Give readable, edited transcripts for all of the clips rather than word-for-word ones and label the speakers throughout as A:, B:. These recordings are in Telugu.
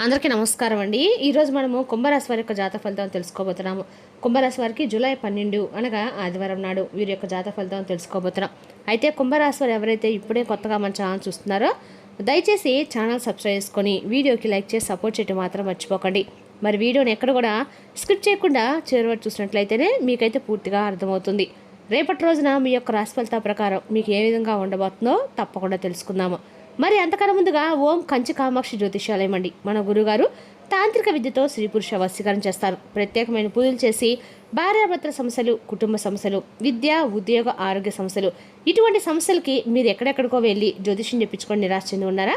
A: అందరికీ నమస్కారం అండి. ఈరోజు మనము కుంభరాశి వారి యొక్క జాతక ఫలితాలను తెలుసుకోబోతున్నాము. కుంభరాశి వారికి జూలై 12 అనగా ఆదివారం నాడు వీరి యొక్క జాతక ఫలితాలను తెలుసుకోబోతున్నాం. అయితే కుంభరాశి వారు ఎవరైతే ఇప్పుడే కొత్తగా మన ఛానల్ చూస్తున్నారో దయచేసి ఛానల్ సబ్స్క్రైబ్ చేసుకొని వీడియోకి లైక్ చేసి సపోర్ట్ చేయడం మాత్రం మర్చిపోకండి. మరి వీడియోని ఎక్కడ కూడా స్కిప్ చేయకుండా చివరి వరకు చూసినట్లయితేనే మీకైతే పూర్తిగా అర్థమవుతుంది. రేపటి రోజున మీ యొక్క రాశి ఫలితాల ప్రకారం మీకు ఏ విధంగా ఉండబోతుందో తప్పకుండా తెలుసుకుందాము. మరి అంతకన్నా ముందుగా ఓం కంచి కామాక్షి జ్యోతిషాలయం అండి మన గురుగారు తాంత్రిక విద్యతో స్త్రీ పురుష వశీకరణ చేస్తారు. ప్రత్యేకమైన పూజలు చేసి భార్యాభర్తల సమస్యలు, కుటుంబ సమస్యలు, విద్య, ఉద్యోగ, ఆరోగ్య సమస్యలు ఇటువంటి సమస్యలకి మీరు ఎక్కడెక్కడికో వెళ్ళి జ్యోతిషం చెప్పించుకొని నిరాశ చెంది ఉన్నారా?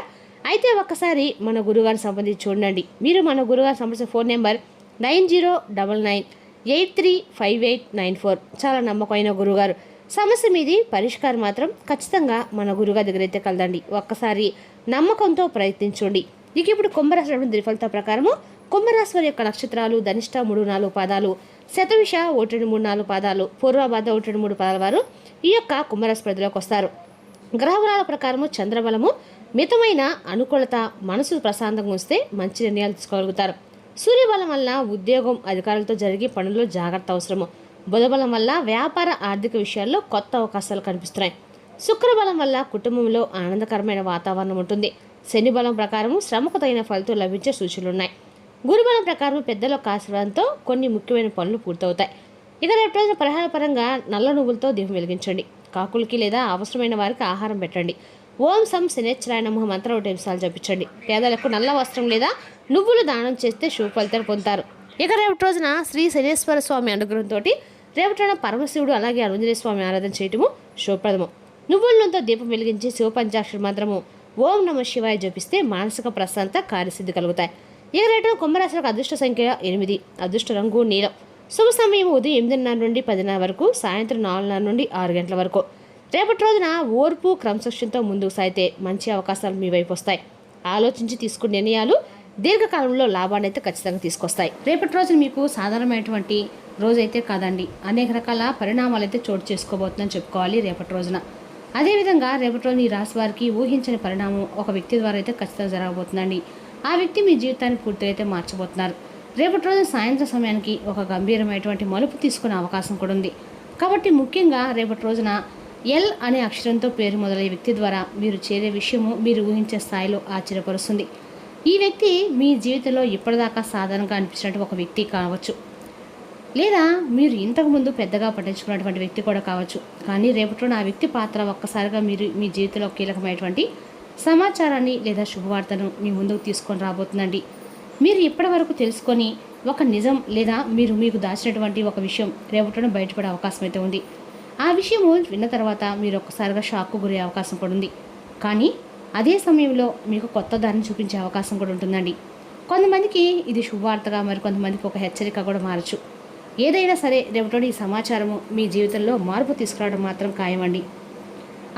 A: అయితే ఒక్కసారి మన గురుగారిని సంబంధించి చూడండి. మీరు మన గురుగారు సంబంధించిన ఫోన్ నెంబర్ 9099835894. చాలా నమ్మకమైన గురుగారు. సమస్య మీది పరిష్కారం మాత్రం ఖచ్చితంగా మన గురుగారి దగ్గర అయితే కలదండి. ఒక్కసారి నమ్మకంతో ప్రయత్నించండి. ఇక ఇప్పుడు కుంభరాశి ఫలితాల ప్రకారము కుంభరాశి వారి యొక్క నక్షత్రాలు ధనిష్ట 3-4 పాదాలు, శతవిష 1-3-4 పాదాలు, పూర్వభాద్ర 1-3 పాదాల వారు ఈ యొక్క కుంభరాశి పరిధిలోకి వస్తారు. గ్రహబలాల ప్రకారము చంద్రబలము మితమైన అనుకూలత, మనసు ప్రశాంతంగా ఉంచితే మంచి నిర్ణయాలు తీసుకోగలుగుతారు. సూర్యబలం వల్ల ఉద్యోగం, అధికారులతో జరిగే పనుల్లో జాగ్రత్త అవసరము. బుధబలం వల్ల వ్యాపార, ఆర్థిక విషయాల్లో కొత్త అవకాశాలు కనిపిస్తున్నాయి. శుక్రబలం వల్ల కుటుంబంలో ఆనందకరమైన వాతావరణం ఉంటుంది. శని బలం ప్రకారం శ్రమకు తగిన ఫలితం లభించే సూచనలున్నాయి. గురుబలం ప్రకారం పెద్దల ఆశీర్వాదంతో కొన్ని ముఖ్యమైన పనులు పూర్తవుతాయి. ఇక రేపు రోజున పరిహార పరంగా నల్ల నువ్వులతో దీపం వెలిగించండి. కాకులకి లేదా అవసరమైన వారికి ఆహారం పెట్టండి. ఓం సం శనేశ్వరాయ నమః మంత్రం 1 నిమిషాలు జపించండి. పేదలకు నల్ల వస్త్రం లేదా నువ్వులు దానం చేస్తే శుభ ఫలితాలు పొందుతారు. ఇక రేపటి రోజున శ్రీ శనేశ్వర స్వామి అనుగ్రహంతో రేపటి రోజున పరమశివుడు అలాగే ఆంజనేయ స్వామి ఆరాధన చేయటము శుభప్రదము. నువ్వులతో దీపం వెలిగించి శివ పంచాక్షరి మంత్రము ఓం నమః శివాయ జపిస్తే మానసిక ప్రశాంత కార్యసిద్ధి కలుగుతాయి. ఇక రేటు కుంభరాశులకు అదృష్ట సంఖ్య 8, అదృష్ట రంగు నీలం. శుభ సమయం ఉదయం 8:30 నుండి 10:00 వరకు, సాయంత్రం 4:30 నుండి 6 గంటల వరకు. రేపటి రోజున ఓర్పు, క్రమశిక్షణతో ముందుకు సాగితే మంచి అవకాశాలు మీ వైపు వస్తాయి. ఆలోచించి తీసుకునే నిర్ణయాలు దీర్ఘకాలంలో లాభాన్ని అయితే ఖచ్చితంగా తీసుకొస్తాయి. రేపటి రోజున మీకు సాధారణమైనటువంటి రోజైతే కాదండి, అనేక రకాల పరిణామాలు అయితే చోటు చేసుకోబోతుందని చెప్పుకోవాలి రేపటి రోజున. అదేవిధంగా రేపటి రోజున ఈ రాశి వారికి ఊహించని పరిణామం ఒక వ్యక్తి ద్వారా అయితే ఖచ్చితంగా జరగబోతుందండి. ఆ వ్యక్తి మీ జీవితాన్ని పూర్తిగా అయితే మార్చబోతున్నారు. రేపటి రోజున సాయంత్రం సమయానికి ఒక గంభీరమైనటువంటి మలుపు తీసుకునే అవకాశం కూడా ఉంది. కాబట్టి ముఖ్యంగా రేపటి రోజున ఎల్ అనే అక్షరంతో పేరు మొదలయ్యే వ్యక్తి ద్వారా మీరు చేరే విషయము మీరు ఊహించే స్థాయిలో ఆశ్చర్యపరుస్తుంది. ఈ వ్యక్తి మీ జీవితంలో ఇప్పటిదాకా సాధారణంగా అనిపించినట్టు ఒక వ్యక్తి కావచ్చు, లేదా మీరు ఇంతకుముందు పెద్దగా పట్టించుకున్నటువంటి వ్యక్తి కూడా కావచ్చు. కానీ రేపటిలో ఆ వ్యక్తి పాత్ర ఒక్కసారిగా మీరు మీ జీవితంలో కీలకమైనటువంటి సమాచారాన్ని లేదా శుభవార్తను మీ ముందుకు తీసుకొని రాబోతుందండి. మీరు ఇప్పటి వరకు తెలుసుకొని ఒక నిజం లేదా మీకు దాచినటువంటి ఒక విషయం రేపటిలో బయటపడే అవకాశం అయితే ఉంది. ఆ విషయము విన్న తర్వాత మీరు ఒక్కసారిగా షాక్కు గురే అవకాశం కూడా ఉంది. కానీ అదే సమయంలో మీకు కొత్త దారిని చూపించే అవకాశం కూడా ఉంటుందండి. కొంతమందికి ఇది శుభవార్తగా, మరి కొంతమందికి ఒక హెచ్చరిక కూడా మారచ్చు. ఏదైనా సరే రేపటి ఈ సమాచారము మీ జీవితంలో మార్పు తీసుకురావడం మాత్రం ఖాయమండి.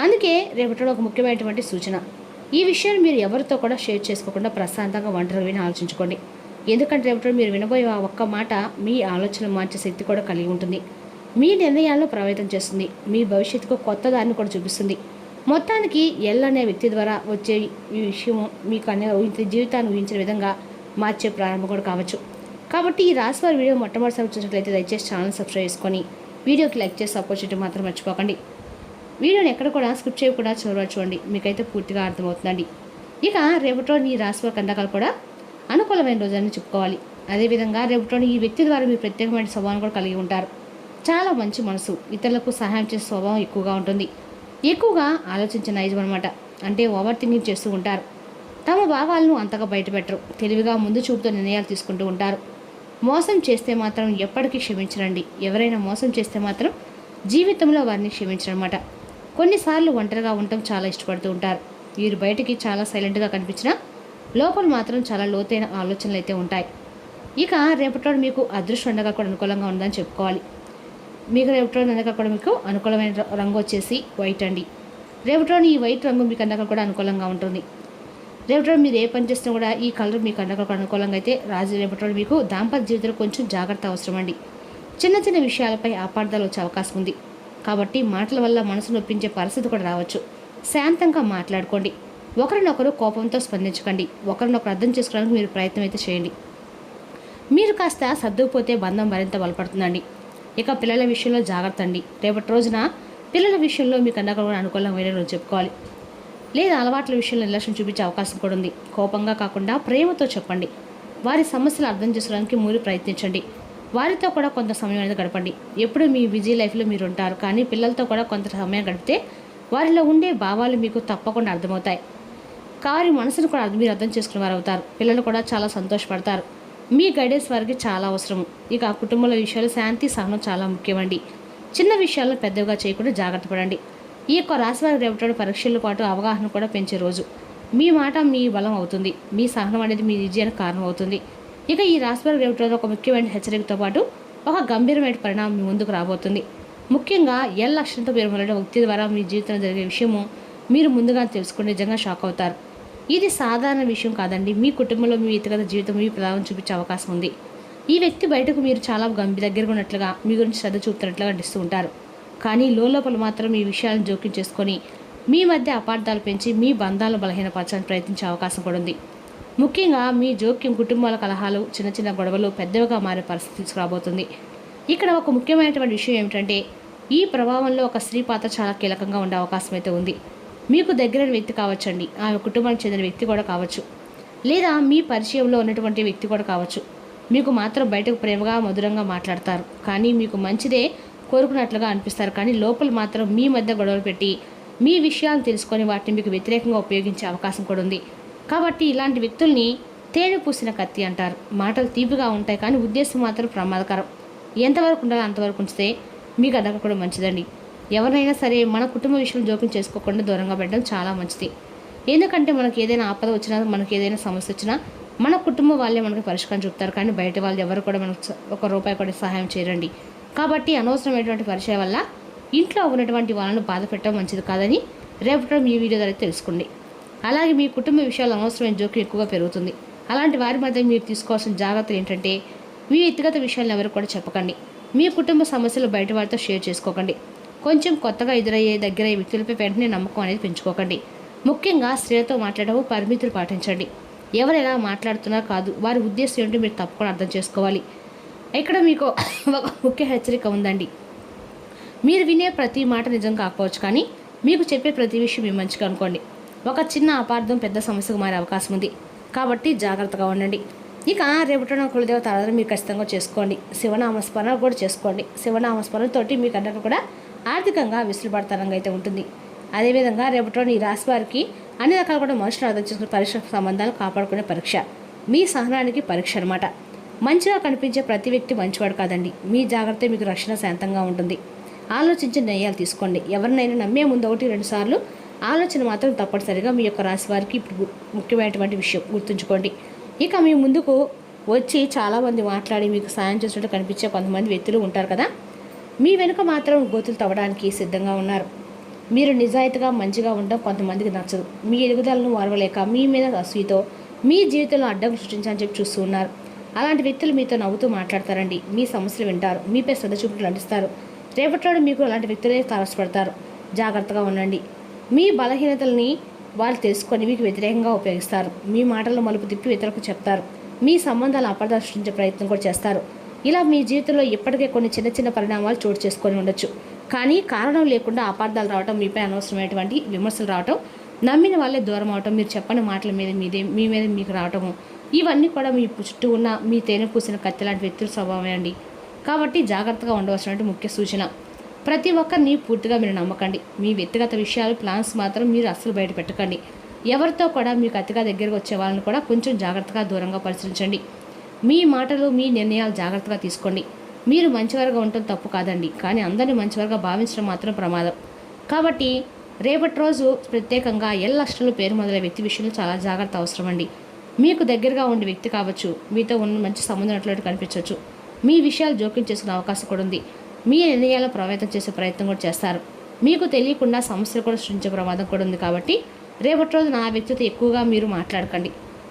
A: అందుకే రేపటిలో ఒక ముఖ్యమైనటువంటి సూచన, ఈ విషయాన్ని మీరు ఎవరితో కూడా షేర్ చేసుకోకుండా ప్రశాంతంగా ఒంటరిగా విని ఆలోచించుకోండి. ఎందుకంటే రేపటి మీరు వినబోయే ఆ ఒక్క మాట మీ ఆలోచనలు మార్చే శక్తి కూడా కలిగి ఉంటుంది. మీ నిర్ణయాలను ప్రభావితం చేస్తుంది. మీ భవిష్యత్తుకు కొత్త దారిని కూడా చూపిస్తుంది. మొత్తానికి ఎల్ అనే వ్యక్తి ద్వారా వచ్చే ఈ విషయము మీకు జీవితాన్ని ఊహించిన విధంగా మార్చే ప్రారంభం కూడా కావచ్చు. కాబట్టి ఈ రాశి వారి వీడియో మొట్టమొదటిసారి చూసినట్లయితే దయచేసి ఛానల్ సబ్స్క్రైబ్ చేసుకొని వీడియోకి లైక్ చేసి సపోర్ట్ చేయడం మాత్రం మర్చిపోకండి. వీడియోని ఎక్కడ కూడా స్కిప్ చేయకుండా చూడండి, మీకైతే పూర్తిగా అర్థమవుతుందండి. ఇక రేపటిలోని ఈ రాశి వారి కండకాలు కూడా అనుకూలమైన రోజని చెప్పుకోవాలి. అదేవిధంగా రేపటిలోని ఈ వ్యక్తి ద్వారా మీరు ప్రత్యేకమైన స్వభావం కూడా కలిగి ఉంటారు. చాలా మంచి మనసు, ఇతరులకు సహాయం చేసే స్వభావం ఎక్కువగా ఉంటుంది. ఎక్కువగా ఆలోచించే నైజం అనమాట. అంటే ఓవర్ థింకింగ్ చేస్తూ ఉంటారు. తమ భావాలను అంతగా బయటపెట్టరు. తెలివిగా ముందు చూపుతో నిర్ణయాలు తీసుకుంటూ ఉంటారు. మోసం చేస్తే మాత్రం ఎప్పటికీ క్షమించరండి. ఎవరైనా మోసం చేస్తే మాత్రం జీవితంలో వారిని క్షమించరన్నమాట. కొన్నిసార్లు ఒంటరిగా ఉండటం చాలా ఇష్టపడుతూ ఉంటారు. వీరు బయటికి చాలా సైలెంట్గా కనిపించినా లోపల మాత్రం చాలా లోతైన ఆలోచనలు అయితే ఉంటాయి. ఇక రేపటి మీకు అదృష్ట ఉండగా కూడా అనుకూలంగా ఉందని చెప్పుకోవాలి. మీకు రేపటి అందగా కూడా మీకు అనుకూలమైన రంగు వచ్చేసి వైట్ అండి. రేపటి ఈ వైట్ రంగు మీకు అందగా కూడా అనుకూలంగా ఉంటుంది. రేపటి మీరు ఏ పని చేసినా కూడా ఈ కలర్ మీకు అందగా కూడా అనుకూలంగా అయితే రేపటి మీకు దాంపత్య జీవితంలో కొంచెం జాగ్రత్త అవసరం అండి. చిన్న చిన్న విషయాలపై అపార్థాలు వచ్చే అవకాశం ఉంది. కాబట్టి మాటల వల్ల మనసు నొప్పించే పరిస్థితి కూడా రావచ్చు. శాంతంగా మాట్లాడుకోండి. ఒకరినొకరు కోపంతో స్పందించకండి. ఒకరినొకరు అర్థం చేసుకోవడానికి మీరు ప్రయత్నం అయితే చేయండి. మీరు కాస్త సర్దుకుపోతే బంధం మరింత బలపడుతుందండి. ఇక పిల్లల విషయంలో జాగ్రత్త అండి. రేపటి రోజున పిల్లల విషయంలో మీకు అన్నగా కూడా అనుకూలమైన రోజు చెప్పుకోవాలి. లేదా అలవాట్ల విషయంలో నిర్లక్ష్యం చూపించే అవకాశం కూడా ఉంది. కోపంగా కాకుండా ప్రేమతో చెప్పండి. వారి సమస్యలు అర్థం చేసుకోవడానికి మీరు ప్రయత్నించండి. వారితో కూడా కొంత సమయం అనేది గడపండి. ఎప్పుడు మీ బిజీ లైఫ్లో మీరు ఉంటారు, కానీ పిల్లలతో కూడా కొంత సమయం గడిపితే వారిలో ఉండే భావాలు మీకు తప్పకుండా అర్థమవుతాయి. వారి మనసును కూడా మీరు అర్థం చేసుకునే వారు అవుతారు. పిల్లలు కూడా చాలా సంతోషపడతారు. మీ గైడెన్స్ వారికి చాలా అవసరము. ఇక కుటుంబంలో విషయాలు శాంతి సహనం చాలా ముఖ్యమండి. చిన్న విషయాలను పెద్దగా చేయకుండా జాగ్రత్త పడండి. ఈ యొక్క రాశి వారి రేపటి పరీక్షలతో పాటు అవగాహన కూడా పెంచే రోజు. మీ మాట మీ బలం అవుతుంది. మీ సహనం అనేది మీ విజయానికి కారణం అవుతుంది. ఇక ఈ రాశి వారి రేపటి ఒక ముఖ్యమైన హెచ్చరికతో పాటు ఒక గంభీరమైన పరిణామం మీ ముందుకు రాబోతుంది. ముఖ్యంగా ఎల్ లక్షణంతో మీరు మొదలైన వ్యక్తి ద్వారా మీ జీవితంలో జరిగే విషయము మీరు ముందుగా తెలుసుకుని నిజంగా షాక్ అవుతారు. ఇది సాధారణ విషయం కాదండి. మీ కుటుంబంలో మీ వ్యక్తిగత జీవితం మీ ప్రభావం చూపించే అవకాశం ఉంది. ఈ వ్యక్తి బయటకు మీరు చాలా దగ్గరగా ఉన్నట్లుగా మీ గురించి శ్రద్ధ చూపుతున్నట్లుగా నటిస్తూ ఉంటారు. కానీ లోపల మాత్రం ఈ విషయాలను జోక్యం చేసుకొని మీ మధ్య అపార్థాలు పెంచి మీ బంధాలను బలహీనపరచడానికి ప్రయత్నించే అవకాశం కూడా ఉంది. ముఖ్యంగా మీ జోక్యం కుటుంబాల కలహాలు, చిన్న చిన్న గొడవలు పెద్దవిగా మారే పరిస్థితి తీసుకురాబోతుంది. ఇక్కడ ఒక ముఖ్యమైనటువంటి విషయం ఏమిటంటే ఈ ప్రభావంలో ఒక స్త్రీ పాత్ర చాలా కీలకంగా ఉండే అవకాశం అయితే ఉంది. మీకు దగ్గరైన వ్యక్తి కావచ్చండి, ఆ కుటుంబానికి చెందిన వ్యక్తి కూడా కావచ్చు, లేదా మీ పరిచయంలో ఉన్నటువంటి వ్యక్తి కూడా కావచ్చు. మీకు మాత్రం బయటకు ప్రేమగా మధురంగా మాట్లాడతారు, కానీ మీకు మంచిదే కోరుకున్నట్లుగా అనిపిస్తారు. కానీ లోపల మాత్రం మీ మధ్య గొడవలు పెట్టి మీ విషయాలను తెలుసుకొని వాటిని మీకు వ్యతిరేకంగా ఉపయోగించే అవకాశం కూడా ఉంది. కాబట్టి ఇలాంటి వ్యక్తుల్ని తేనె పూసిన కత్తి అంటారు. మాటలు తీపిగా ఉంటాయి, కానీ ఉద్దేశం మాత్రం ప్రమాదకరం. ఎంతవరకు ఉండాలో అంతవరకు ఉంచితే మీకు అదక కూడా మంచిదండి. ఎవరైనా సరే మన కుటుంబ విషయంలో జోక్యం చేసుకోకుండా దూరంగా పెట్టడం చాలా మంచిది. ఎందుకంటే మనకి ఏదైనా ఆపద వచ్చినా, మనకి ఏదైనా సమస్య వచ్చినా మన కుటుంబం వాళ్ళే మనకి పరిష్కారం చూపుతారు. కానీ బయట వాళ్ళు ఎవరు కూడా మనకు ఒక రూపాయి కూడా సహాయం చేయరండి. కాబట్టి అనవసరమైనటువంటి పరిచయం వల్ల ఇంట్లో ఉన్నటువంటి వాళ్ళను బాధ పెట్టడం మంచిది కాదని రేపటి మీ వీడియో ద్వారా తెలుసుకోండి. అలాగే మీ కుటుంబ విషయాలు అనవసరమైన జోక్యం ఎక్కువగా పెరుగుతుంది. అలాంటి వారి మధ్య మీరు తీసుకోవాల్సిన జాగ్రత్తలు ఏంటంటే మీ వ్యక్తిగత విషయాలను ఎవరు కూడా చెప్పకండి. మీ కుటుంబ సమస్యలు బయట వారితో షేర్ చేసుకోకండి. కొంచెం కొత్తగా ఎదురయ్యే దగ్గరయ్యే వ్యక్తులపై వెంటనే నమ్మకం అనేది పెంచుకోకండి. ముఖ్యంగా స్త్రీలతో మాట్లాడటం పరిమితులు పాటించండి. ఎవరు ఎలా మాట్లాడుతున్నారు కాదు, వారి ఉద్దేశం ఏంటో మీరు తప్పకుండా అర్థం చేసుకోవాలి. ఇక్కడ మీకు ఒక ముఖ్య హెచ్చరిక ఉందండి. మీరు వినే ప్రతి మాట నిజం కాకపోవచ్చు, కానీ మీకు చెప్పే ప్రతి విషయం మీ మంచిగా అనుకోండి. ఒక చిన్న అపార్థం పెద్ద సమస్యకు మారే అవకాశం ఉంది. కాబట్టి జాగ్రత్తగా ఉండండి. ఇక రేపటిన కులదేవత ఆరాధన మీరు ఖచ్చితంగా చేసుకోండి. శివనామస్మరణ కూడా చేసుకోండి. శివనామస్మరణతోటి మీకు అందరూ కూడా ఆర్థికంగా విసులుబడతనంగా అయితే ఉంటుంది. అదేవిధంగా రేపటిలోని ఈ రాశి వారికి అన్ని రకాలు కూడా మనుషులు అర్థం చేసుకునే పరీక్ష సంబంధాలు కాపాడుకునే పరీక్ష. మీ సహనానికి పరీక్ష అనమాట. మంచిగా కనిపించే ప్రతి వ్యక్తి మంచివాడు కాదండి. మీ జాగ్రత్త మీకు రక్షణ శాంతంగా ఉంటుంది. ఆలోచించి నిర్ణయాలు తీసుకోండి. ఎవరినైనా నమ్మే ముందు 1-2 సార్లు ఆలోచన మాత్రం తప్పనిసరిగా మీ యొక్క రాశి వారికి ఇప్పుడు ముఖ్యమైనటువంటి విషయం గుర్తుంచుకోండి. ఇక మీ ముందుకు వచ్చి చాలామంది మాట్లాడి మీకు సాయం చేసినట్టు కనిపించే కొంతమంది వ్యక్తులు ఉంటారు కదా, మీ వెనుక మాత్రం గోతులు తవ్వడానికి సిద్ధంగా ఉన్నారు. మీరు నిజాయితీగా మంచిగా ఉండడం కొంతమందికి నచ్చదు. మీ ఎదుగుదలను వారవలేక మీ మీద అసూయతో మీ జీవితంలో అడ్డం సృష్టించాలని చెప్పి చూస్తూ ఉన్నారు. అలాంటి వ్యక్తులు మీతో నవ్వుతూ మాట్లాడతారండి. మీ సమస్యలు వింటారు, మీపై శ్రద్ధ చూపులు నటిస్తారు. రేపట్లో మీకు అలాంటి వ్యక్తులే తారసపడతారు. జాగ్రత్తగా ఉండండి. మీ బలహీనతల్ని వాళ్ళు తెలుసుకొని మీకు వ్యతిరేకంగా ఉపయోగిస్తారు. మీ మాటల్లో మలుపు తిప్పి ఇతరులకు చెప్తారు. మీ సంబంధాలు అపార్థాలు సృష్టించే ప్రయత్నం కూడా చేస్తారు. ఇలా మీ జీవితంలో ఇప్పటికే కొన్ని చిన్న చిన్న పరిణామాలు చోటు చేసుకొని ఉండొచ్చు. కానీ కారణం లేకుండా అపార్థాలు రావటం, మీపై అనవసరమైనటువంటి విమర్శలు రావటం, నమ్మిన వాళ్ళే దూరం అవటం, మీరు చెప్పని మాటల మీద మీ మీద మీకు రావటము, ఇవన్నీ కూడా మీ చుట్టూ ఉన్న మీ తేనె పూసిన కత్తి లాంటి వ్యక్తుల స్వభావమే అండి. కాబట్టి జాగ్రత్తగా ఉండవలసినటువంటి ముఖ్య సూచన, ప్రతి ఒక్కరిని పూర్తిగా మీరు నమ్మకండి. మీ వ్యక్తిగత విషయాలు ప్లాన్స్ మాత్రం మీరు అస్సలు బయట పెట్టకండి. ఎవరితో కూడా మీకు అతిగా దగ్గరకు వచ్చే వాళ్ళని కూడా కొంచెం జాగ్రత్తగా దూరంగా పరిశీలించండి. మీ మాటలు మీ నిర్ణయాలు జాగ్రత్తగా తీసుకోండి. మీరు మంచివారుగా ఉండటం తప్పు కాదండి, కానీ అందరినీ మంచివారుగా భావించడం మాత్రం ప్రమాదం. కాబట్టి రేపటి రోజు ప్రత్యేకంగా ఎల్లక్షలు పేరు మొదలైన వ్యక్తి విషయంలో చాలా జాగ్రత్త అవసరం అండి. మీకు దగ్గరగా ఉండే వ్యక్తి కావచ్చు, మీతో ఉన్న మంచి సంబంధం ఉన్నట్లు కనిపించవచ్చు. మీ విషయాలు జోక్యం చేసుకునే అవకాశం కూడా ఉంది. మీ నిర్ణయాలను ప్రభావితం చేసే ప్రయత్నం కూడా చేస్తారు. మీకు తెలియకుండా సమస్యలు కూడా సృష్టించే ప్రమాదం కూడా ఉంది. కాబట్టి రేపటి రోజున ఆ వ్యక్తితో ఎక్కువగా మీరు మాట్లాడకండి.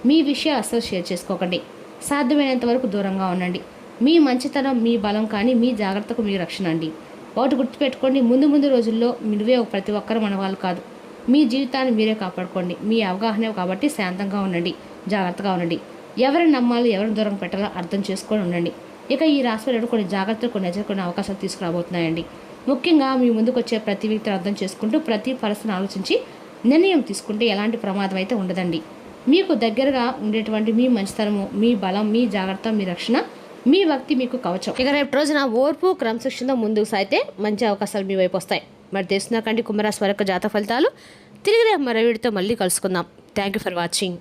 A: మీ విషయాలు అస్సలు షేర్ చేసుకోకండి. సాధ్యమైనంత వరకు దూరంగా ఉండండి. మీ మంచితనం మీ బలం, కానీ మీ జాగ్రత్తకు మీ రక్షణ అండి. ఒకటి గుర్తుపెట్టుకోండి, ముందు రోజుల్లో నువ్వే ప్రతి ఒక్కరు మన వాళ్ళు కాదు. మీ జీవితాన్ని మీరే కాపాడుకోండి. మీ అవగాహన కాబట్టి శాంతంగా ఉండండి, జాగ్రత్తగా ఉండండి. ఎవరిని నమ్మాలి, ఎవరిని దూరం పెట్టాలో అర్థం చేసుకొని ఉండండి. ఇక ఈ రాశి వారు కొన్ని జాగ్రత్తలు, కొన్ని ఎదుర్కొనే అవకాశాలు తీసుకురాబోతున్నాయండి. ముఖ్యంగా మీ ముందుకు వచ్చే ప్రతి వ్యక్తిని అర్థం చేసుకుంటూ ప్రతి పరిస్థితిని ఆలోచించి నిర్ణయం తీసుకుంటే ఎలాంటి ప్రమాదం అయితే ఉండదండి. మీకు దగ్గరగా ఉండేటువంటి మీ మంచితనము, మీ బలం, మీ జాగ్రత్త, మీ రక్షణ, మీ భక్తి మీకు కవచం. ఇక రేపు రోజున ఓర్పు, క్రమశిక్షణతో ముందుకు సాగితే మంచి అవకాశాలు మీ వైపు వస్తాయి. మరి తెలుసుకున్నాకండి కుంభరాశి వారి యొక్క జాతక ఫలితాలు. తిరిగి రేపు మరో వీడితో మళ్ళీ కలుసుకుందాం. Thank you for watching.